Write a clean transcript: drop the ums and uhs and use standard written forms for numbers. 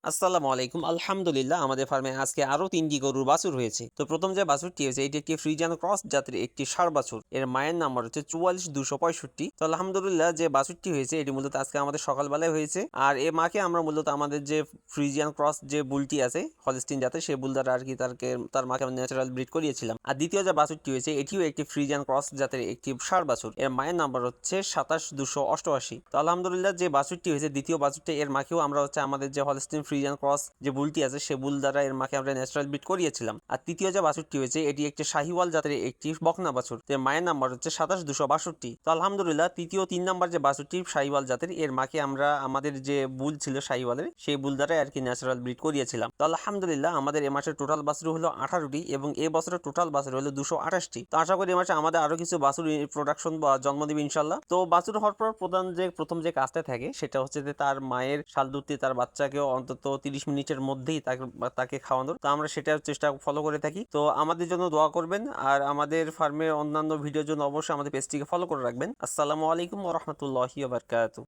আসসালামু আলাইকুম। আলহামদুলিল্লাহ আমাদের ফার্মে আজকে আরো ৩ টি গরুর বাছুর হয়েছে। তো প্রথম যে বাছুরটি হয়েছে এটি একটি ফ্রিজিয়ান ক্রস জাতের একটি ষাঁড় বাছুর। এর মায়ের নাম্বার হচ্ছে ৪৪২৬৫। তো আলহামদুলিল্লাহ যে বাছুরটি হয়েছে এটি মূলত আজকে আমাদের সকালবেলায় হয়েছে। আর এ মাকে আমরা মূলত আমাদের যে ফ্রিজিয়ান ক্রস যে বুলটি আছে হলস্টিন জাতের সেই বুল দ্বারা আর কি তার মাকে আমরা ন্যাচারাল ব্রিড করিয়েছিলাম। আর দ্বিতীয় যে বাছুরটি হয়েছে এটিও একটি ফ্রিজিয়ান ক্রস জাতের একটি ষাঁড় বাছুর। এর মায়ের নাম্বার হচ্ছে ২৭২৮৮। তো আলহামদুলিল্লাহ যে বাছুরটি হয়েছে দ্বিতীয় বাছুরটি এর মাকেও আমরা হচ্ছে আমাদের যে হলস্টিন ফ্রিজিয়ান ক্রস যে বুলটি আছে সে বুল দ্বারা এর মাকে আমরা ন্যাচারাল ব্রিড করিয়েছিলাম। আর তৃতীয় যে বাছুরটি হয়েছে এটি একটি শাহিওয়াল জাতের একটি বকনা বাছুর। এর মায়ের নাম্বার হচ্ছে ২৭২৬২। তো আলহামদুলিল্লাহ তৃতীয় ৩ নাম্বার যে বাছুরটি শাহিওয়াল জাতের এর মাকে আমরা আমাদের যে বুল ছিল শাহিওয়ালের সেই বুল দ্বারা আর কি ন্যাচারাল ব্রিড করিয়েছিলাম। তো আলহামদুলিল্লাহ আমাদের এ মাসের টোটাল বাছুর হলো 18টি এবং এ বছরের টোটাল বাছুর হলো 228টি। তো আশা করি এ মাসে আমাদের আরো কিছু বাছুর প্রোডাকশন বা জন্ম দিবে ইনশাল্লাহ। তো বাছুর হওয়ার পর প্রথম যে কাজটা থাকে সেটা হচ্ছে যে তার মায়ের শাল দুধ দিয়ে তার বাচ্চাকেও অন্তত 30 মিনিটের মধ্যেই তাকে খাওয়ানোর। তো আমরা সেটার চেষ্টা ফলো করে থাকি। তো আমাদের জন্য দোয়া করবেন আর আমাদের ফার্মের অন্যান্য ভিডিওর জন্য অবশ্যই আমাদের পেজটিকে ফলো করে রাখবেন। আসসালামু আলাইকুম ওয়া রাহমাতুল্লাহি ওয়া বারাকাতুহু।